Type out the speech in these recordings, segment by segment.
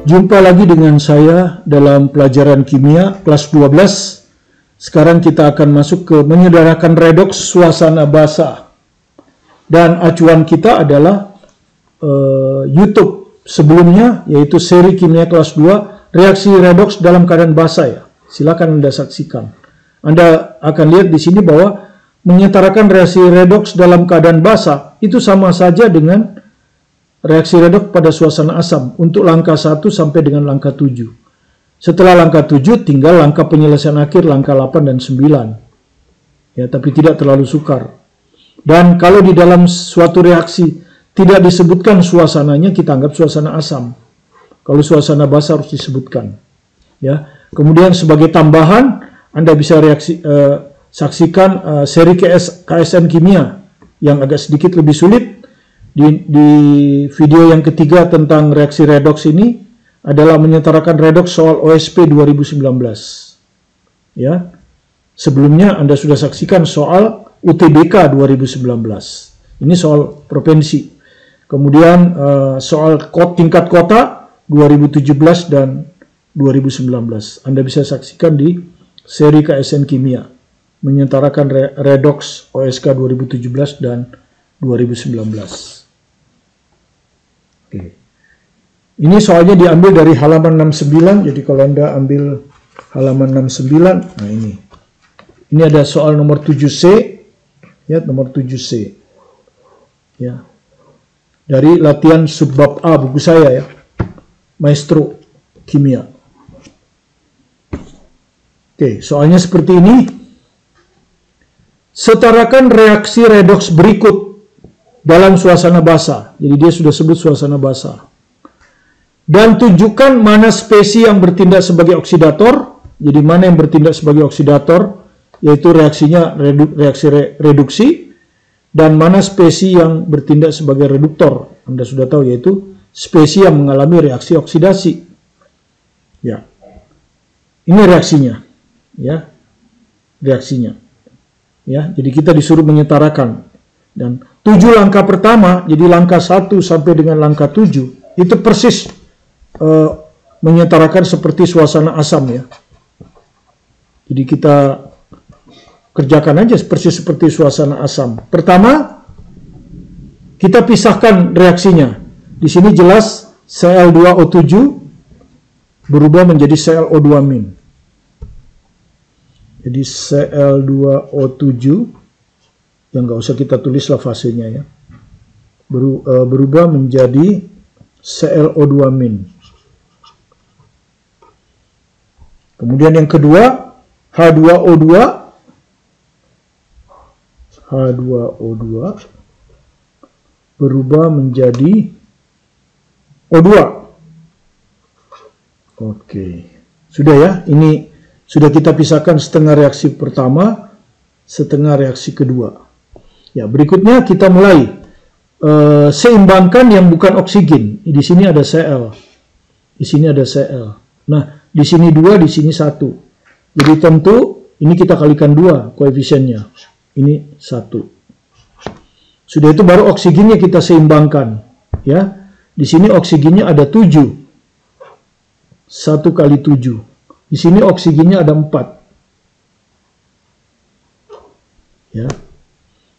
Jumpa lagi dengan saya dalam pelajaran kimia kelas 12. Sekarang kita akan masuk ke menyederhanakan redoks suasana basa. Dan acuan kita adalah YouTube sebelumnya, yaitu seri kimia kelas 2, reaksi redoks dalam keadaan basa ya. Silakan Anda saksikan. Anda akan lihat di sini bahwa menyetarakan reaksi redoks dalam keadaan basa itu sama saja dengan reaksi redoks pada suasana asam untuk langkah 1 sampai dengan langkah 7. Setelah langkah 7 tinggal langkah penyelesaian akhir, langkah 8 dan 9. Ya, tapi tidak terlalu sukar. Dan kalau di dalam suatu reaksi tidak disebutkan suasananya, kita anggap suasana asam. Kalau suasana basa harus disebutkan. Ya. Kemudian sebagai tambahan, Anda bisa saksikan seri KSM kimia yang agak sedikit lebih sulit. Di video yang ketiga tentang reaksi redoks ini adalah menyetarakan redoks soal OSP 2019. Ya. Sebelumnya Anda sudah saksikan soal UTBK 2019. Ini soal provinsi. Kemudian soal tingkat kota 2017 dan 2019. Anda bisa saksikan di seri KSN Kimia menyetarakan redoks OSK 2017 dan 2019. Oke. Ini soalnya diambil dari halaman 69, jadi kalau Anda ambil halaman 69, nah ini. Ini ada soal nomor 7C, ya, nomor 7C. Ya. Dari latihan subbab A buku saya ya. Maestro Kimia. Oke, soalnya seperti ini. Setarakan reaksi redoks berikut dalam suasana basa. Jadi dia sudah sebut suasana basa. Dan tunjukkan mana spesi yang bertindak sebagai oksidator. Jadi mana yang bertindak sebagai oksidator, yaitu reaksinya reaksi reduksi. Dan mana spesi yang bertindak sebagai reduktor. Anda sudah tahu, yaitu spesi yang mengalami reaksi oksidasi. Ya. Ini reaksinya. Ya. Reaksinya. Ya, jadi kita disuruh menyetarakan. Dan 7 langkah pertama, jadi langkah 1 sampai dengan langkah 7, itu persis menyetarakan seperti suasana asam ya. Jadi kita kerjakan aja persis seperti suasana asam. Pertama, kita pisahkan reaksinya. Di sini jelas Cl2O7 berubah menjadi ClO2-. Jadi Cl2O7 yang nggak usah kita tulislah fasenya ya, berubah menjadi ClO2-. Kemudian yang kedua, H2O2 berubah menjadi O2. Oke, sudah ya, ini sudah kita pisahkan setengah reaksi pertama, setengah reaksi kedua. Ya, berikutnya kita mulai seimbangkan yang bukan oksigen. Di sini ada Cl, di sini ada Cl. Nah, di sini 2, di sini 1. Jadi tentu ini kita kalikan 2 koefisiennya. Ini 1. Sudah itu baru oksigennya kita seimbangkan. Ya, di sini oksigennya ada 7. 1 kali 7. Di sini oksigennya ada 4. Ya.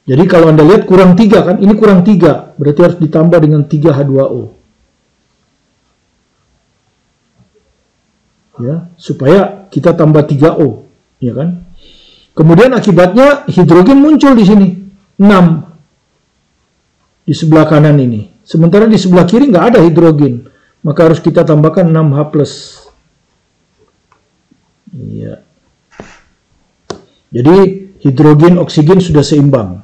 Jadi kalau Anda lihat kurang 3 kan, ini kurang 3, berarti harus ditambah dengan 3H2O. Ya, supaya kita tambah 3O, ya kan? Kemudian akibatnya hidrogen muncul di sini, 6. Di sebelah kanan ini. Sementara di sebelah kiri nggak ada hidrogen, maka harus kita tambahkan 6H+. Iya. Jadi hidrogen oksigen sudah seimbang.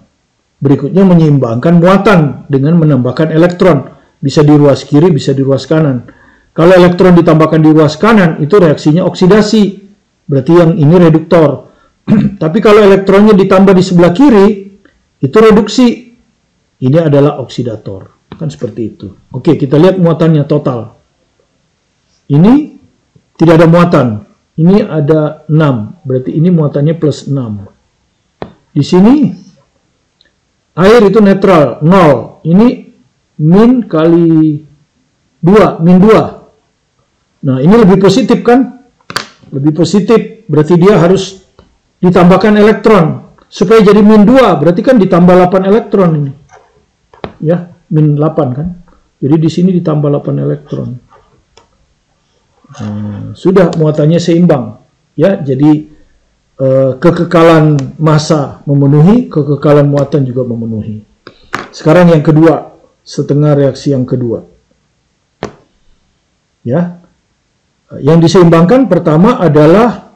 Berikutnya menyeimbangkan muatan dengan menambahkan elektron. Bisa di ruas kiri, bisa di ruas kanan. Kalau elektron ditambahkan di ruas kanan, itu reaksinya oksidasi. Berarti yang ini reduktor. Tapi kalau elektronnya ditambah di sebelah kiri, itu reduksi. Ini adalah oksidator. Kan seperti itu. Oke, kita lihat muatannya total. Ini tidak ada muatan. Ini ada 6. Berarti ini muatannya plus 6. Di sini air itu netral, 0. Ini min kali 2, min 2. Nah, ini lebih positif kan? Lebih positif, berarti dia harus ditambahkan elektron. Supaya jadi min 2, berarti kan ditambah 8 elektron ini. Ya, min 8 kan? Jadi di sini ditambah 8 elektron. Sudah, muatannya seimbang. Ya, jadi kekekalan massa memenuhi, kekekalan muatan juga memenuhi. Sekarang yang kedua, setengah reaksi yang kedua. Ya. Yang diseimbangkan pertama adalah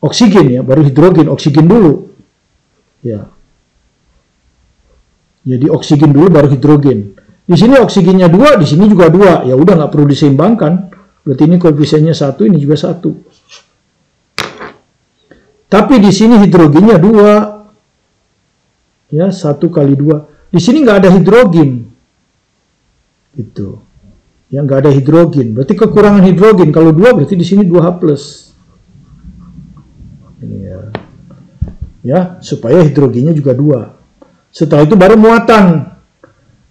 oksigen ya, baru hidrogen, oksigen dulu. Ya. Jadi oksigen dulu baru hidrogen. Di sini oksigennya 2, di sini juga 2. Ya udah nggak perlu diseimbangkan. Berarti ini koefisiennya 1, ini juga 1. Tapi di sini hidrogennya 2. Ya, 1 kali 2. Di sini nggak ada hidrogen. Gitu. Ya, nggak ada hidrogen. Berarti kekurangan hidrogen. Kalau 2 berarti di sini 2H+. Ya. Ya, supaya hidrogennya juga 2. Setelah itu baru muatan.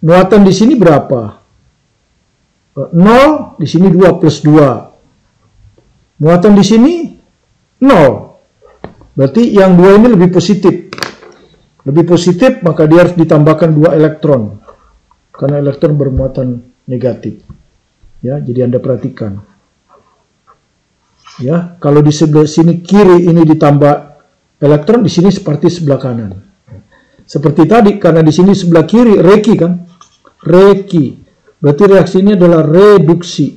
Muatan di sini berapa? 0, di sini 2 plus 2. Muatan di sini 0. Berarti yang 2 ini lebih positif. Lebih positif, maka dia harus ditambahkan 2 elektron. Karena elektron bermuatan negatif. Ya, jadi Anda perhatikan. Ya, kalau di sebelah sini kiri ini ditambah elektron, di sini seperti sebelah kanan. Seperti tadi, karena di sini sebelah kiri reki kan? Reki. Berarti reaksi ini adalah reduksi.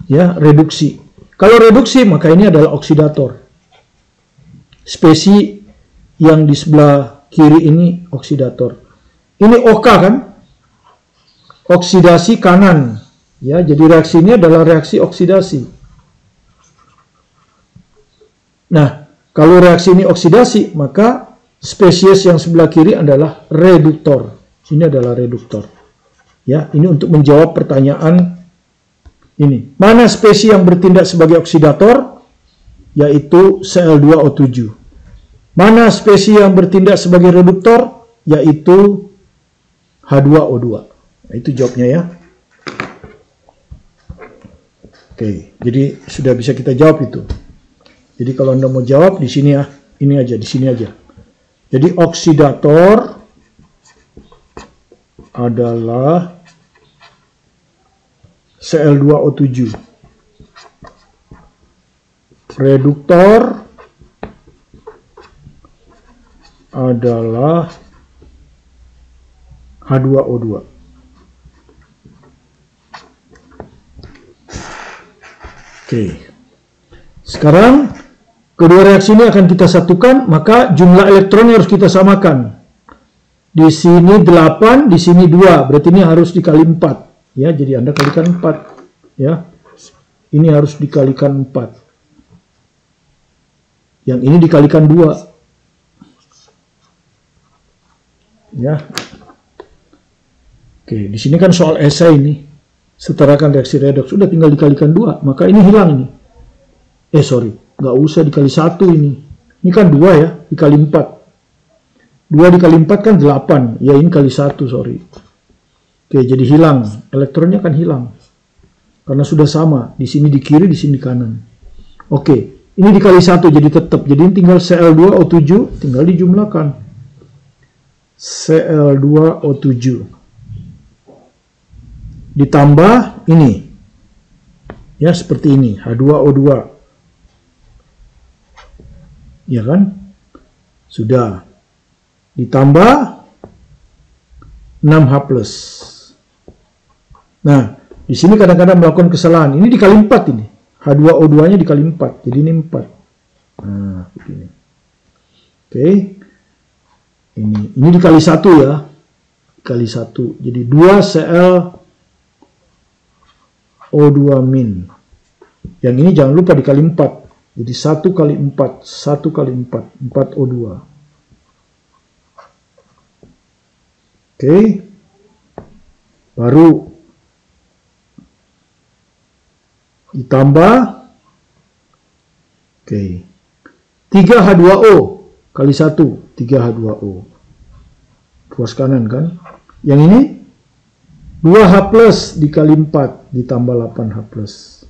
Ya, reduksi. Kalau reduksi, maka ini adalah oksidator. Spesi yang di sebelah kiri ini oksidator. Ini OK kan? Oksidasi kanan. Ya, jadi reaksi ini adalah reaksi oksidasi. Nah, kalau reaksi ini oksidasi, maka spesies yang sebelah kiri adalah reduktor. Ini adalah reduktor. Ya, ini untuk menjawab pertanyaan ini. Mana spesies yang bertindak sebagai oksidator? Yaitu Cl2O7. Mana spesies yang bertindak sebagai reduktor? Yaitu H2O2. Nah, itu jawabnya ya. Oke, jadi sudah bisa kita jawab itu. Jadi kalau Anda mau jawab di sini ya, ini aja, di sini aja. Jadi oksidator adalah Cl2O7. Reduktor adalah H2O2. Oke. Sekarang kedua reaksi ini akan kita satukan, maka jumlah elektronnya harus kita samakan. Di sini 8, di sini 2, berarti ini harus dikali 4. Ya, jadi Anda kalikan 4. Ya. Ini harus dikalikan 4. Yang ini dikalikan 2. Ya. Oke, di sini kan soal esai ini. Setarakan reaksi redoks, sudah tinggal dikalikan 2, maka ini hilang ini. Nggak usah dikali 1 ini. Ini kan 2 ya, dikali 4. 2 dikali 4 kan 8, ya ini kali 1, sorry. Oke, jadi hilang, elektronnya kan hilang. Karena sudah sama, di sini di kiri, di sini di kanan. Oke, ini dikali 1 jadi tetap, jadi ini tinggal Cl2O7, tinggal dijumlahkan. Cl2O7. Ditambah ini. Ya, seperti ini, H2O2. Ya kan? Sudah. Ditambah 6H+. Nah, di sini kadang-kadang melakukan kesalahan. Ini dikali 4 ini. H2O2-nya dikali 4. Jadi ini 4. Nah, begini. Oke. Ini dikali 1 ya. Dikali 1. Jadi 2 Cl2-. Yang ini jangan lupa dikali 4. Jadi 1 kali 4, 1 kali 4, 4O2. Oke. Baru ditambah. Oke. 3H2O kali 1, 3H2O. Ruas kanan kan. Yang ini 2H plus dikali 4 ditambah 8H plus.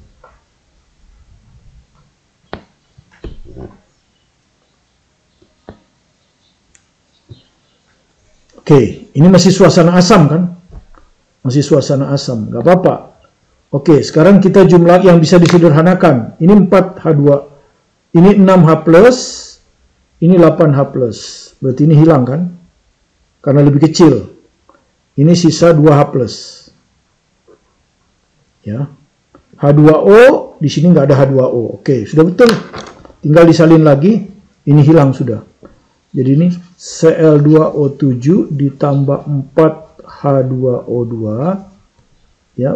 Oke, ini masih suasana asam kan? Masih suasana asam, nggak apa-apa. Oke, sekarang kita jumlah yang bisa disederhanakan. Ini 4H2, ini 6H plus, ini 8H plus. Berarti ini hilang kan? Karena lebih kecil. Ini sisa 2H plus. Ya. H2O, di sini nggak ada H2O. Oke, sudah betul. Tinggal disalin lagi, ini hilang sudah. Jadi ini Cl2O7 ditambah 4H2O2 ya,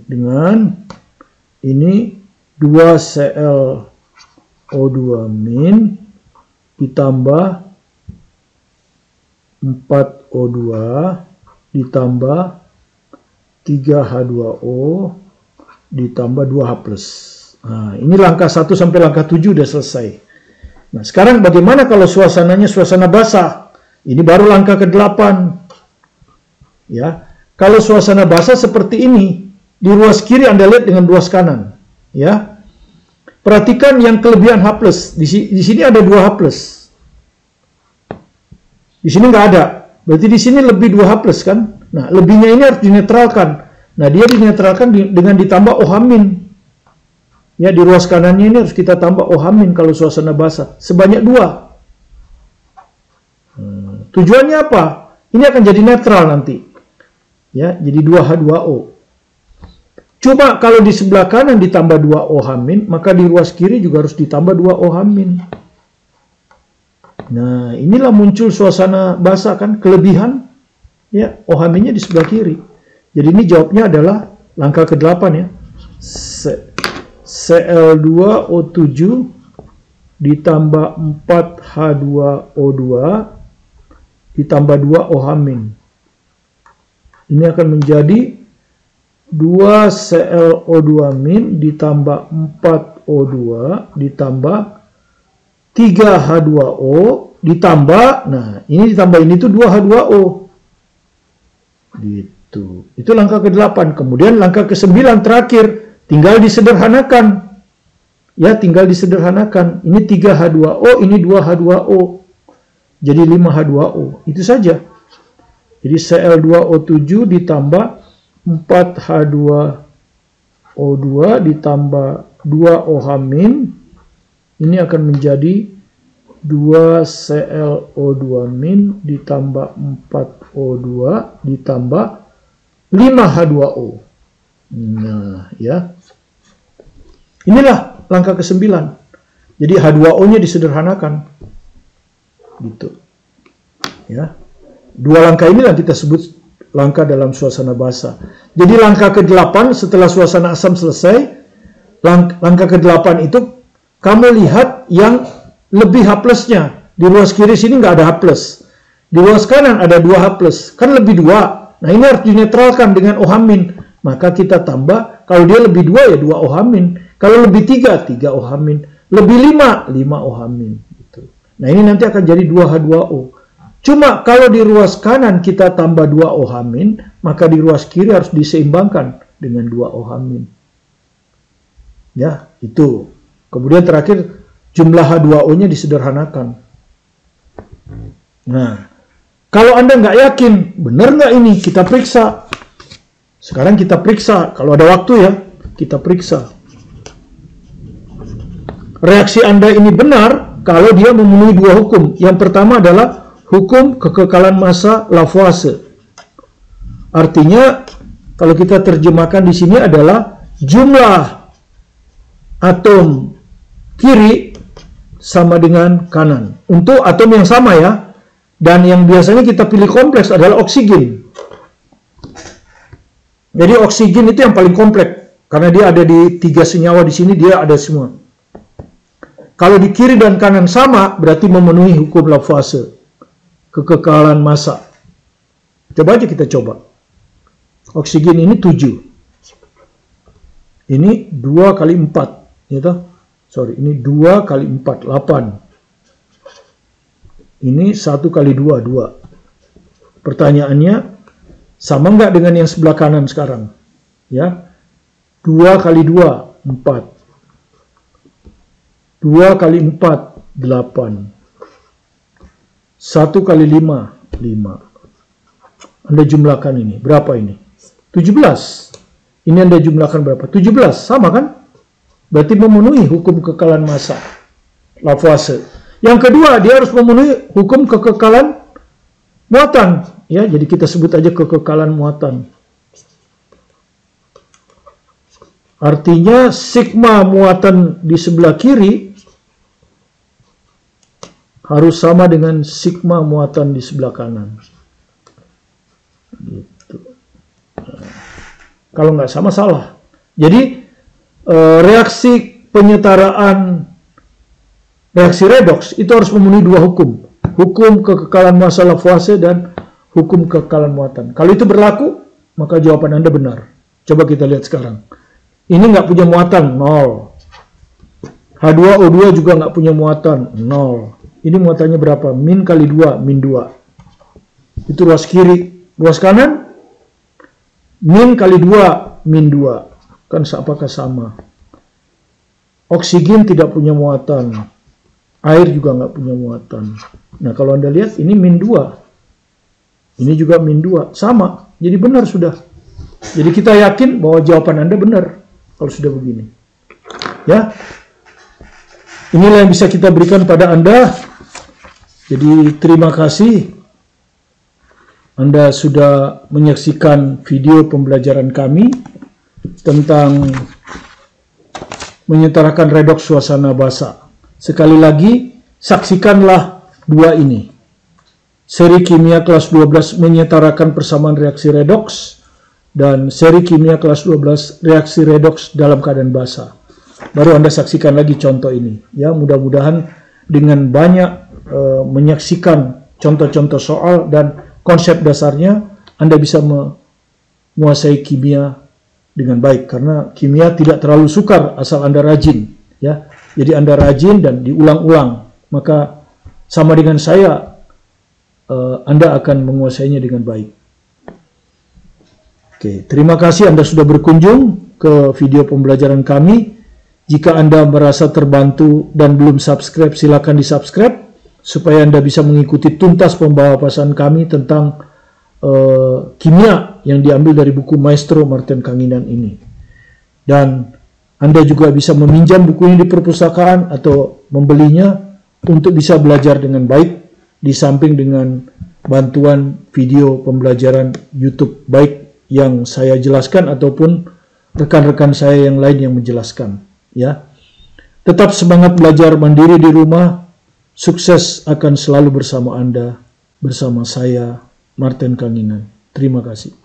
dengan ini 2Cl O2 min ditambah 4O2 ditambah 3H2O ditambah 2H plus. Nah, ini langkah 1 sampai langkah 7 udah selesai. Nah, sekarang bagaimana kalau suasananya suasana basah? Ini baru langkah ke-8. Ya. Kalau suasana basah seperti ini, di ruas kiri Anda lihat dengan ruas kanan, ya. Perhatikan yang kelebihan H plus. Di sini ada 2H plus. Di sini nggak ada. Berarti di sini lebih 2H plus kan? Nah, lebihnya ini harus dinetralkan. Nah, dia dinetralkan dengan ditambah OH min. Ya, di ruas kanannya ini harus kita tambah OH min kalau suasana basah. Sebanyak 2. Tujuannya apa? Ini akan jadi netral nanti. Ya, jadi 2H2O. Cuma kalau di sebelah kanan ditambah 2 OH min, maka di ruas kiri juga harus ditambah 2 OH min. Nah, inilah muncul suasana basah kan, kelebihan. Ya, OH minnya di sebelah kiri. Jadi ini jawabnya adalah langkah ke-8 ya. Cl2O7 ditambah 4H2O2 ditambah 2 OH min. Ini akan menjadi 2ClO2 min ditambah 4O2 ditambah 3H2O ditambah, nah ini ditambah ini tuh 2H2O. Gitu. Itu langkah ke-8. Kemudian langkah ke-9 terakhir. Tinggal disederhanakan. Ya, tinggal disederhanakan. Ini 3H2O, ini 2H2O. Jadi 5H2O. Itu saja. Jadi Cl2O7 ditambah 4H2O2 ditambah 2OH min. Ini akan menjadi 2ClO2 min ditambah 4O2 ditambah 5H2O. Nah, ya. Inilah langkah ke-9. Jadi H2O-nya disederhanakan. Gitu. Ya. Dua langkah inilah kita sebut langkah dalam suasana basah. Jadi langkah ke-8 setelah suasana asam selesai, langkah ke-8 itu kamu lihat yang lebih H plusnya. Di ruas kiri sini nggak ada H plus. Di ruas kanan ada 2H plus. Kan lebih 2. Nah, ini harus dinetralkan dengan OH min. Maka kita tambah, kalau dia lebih 2 ya 2 OH min. Kalau lebih 3, 3 OH min. Lebih 5, 5 OH min. Gitu. Nah, ini nanti akan jadi 2H2O. Cuma kalau di ruas kanan kita tambah 2 OH min, maka di ruas kiri harus diseimbangkan dengan 2 OH min. Ya, itu. Kemudian terakhir, jumlah H2O-nya disederhanakan. Nah, kalau Anda nggak yakin, benar nggak ini? Kita periksa. Sekarang kita periksa, kalau ada waktu ya, kita periksa. Reaksi Anda ini benar kalau dia memenuhi 2 hukum. Yang pertama adalah hukum kekekalan massa Lavoisier. Artinya, kalau kita terjemahkan di sini adalah jumlah atom kiri sama dengan kanan. Untuk atom yang sama ya, dan yang biasanya kita pilih kompleks adalah oksigen. Jadi oksigen itu yang paling kompleks karena dia ada di 3 senyawa di sini, dia ada semua. Kalau di kiri dan kanan sama berarti memenuhi hukum Lavoisier, kekekalan massa. Coba aja kita coba. Oksigen ini 7. Ini 2 kali 4, gitu. Sorry, ini 2 kali 4, 8. Ini 1 kali 2, 2. Pertanyaannya, Sama nggak dengan yang sebelah kanan sekarang? Ya, 2 kali 2, 4. 2 kali 4, 8. 1 kali 5, 5. Anda jumlahkan ini, berapa ini? 17. Ini Anda jumlahkan berapa? 17, sama kan? Berarti memenuhi hukum kekekalan massa, Lavoisier. Yang kedua, dia harus memenuhi hukum kekekalan muatan. Ya, jadi kita sebut aja kekekalan muatan. Artinya sigma muatan di sebelah kiri harus sama dengan sigma muatan di sebelah kanan. Gitu. Kalau nggak sama, salah. Jadi reaksi penyetaraan reaksi redoks itu harus memenuhi dua hukum. Hukum kekekalan massa Lavoisier dan hukum kekekalan muatan. Kalau itu berlaku, maka jawaban Anda benar. Coba kita lihat sekarang. Ini nggak punya muatan, 0. H2O2 juga nggak punya muatan, 0. Ini muatannya berapa? Min kali 2, min 2. Itu ruas kiri. Ruas kanan, min kali 2, min 2. Kan apakah sama? Oksigen tidak punya muatan. Air juga nggak punya muatan. Nah, kalau Anda lihat, ini min 2. Ini juga min 2. Sama. Jadi benar sudah. Jadi kita yakin bahwa jawaban Anda benar. Kalau sudah begini. Ya. Inilah yang bisa kita berikan pada Anda. Jadi terima kasih. Anda sudah menyaksikan video pembelajaran kami tentang menyetarakan redoks suasana basa. Sekali lagi, saksikanlah dua ini. Seri kimia kelas 12 menyetarakan persamaan reaksi redoks dan seri kimia kelas 12 reaksi redoks dalam keadaan basa. Baru Anda saksikan lagi contoh ini. Ya, mudah-mudahan dengan banyak menyaksikan contoh-contoh soal dan konsep dasarnya, Anda bisa menguasai kimia dengan baik. Karena kimia tidak terlalu sukar asal Anda rajin. Ya, jadi Anda rajin dan diulang-ulang. Maka sama dengan saya, Anda akan menguasainya dengan baik. Oke, terima kasih Anda sudah berkunjung ke video pembelajaran kami. Jika Anda merasa terbantu dan belum subscribe, silakan di-subscribe supaya Anda bisa mengikuti tuntas pembahasan kami tentang kimia yang diambil dari buku Maestro Martin Kanginan ini. Dan Anda juga bisa meminjam buku ini di perpustakaan atau membelinya untuk bisa belajar dengan baik di samping dengan bantuan video pembelajaran YouTube baik yang saya jelaskan ataupun rekan-rekan saya yang lain yang menjelaskan. Ya, tetap semangat belajar mandiri di rumah. Sukses akan selalu bersama Anda, bersama saya, Martin Kanginan. Terima kasih.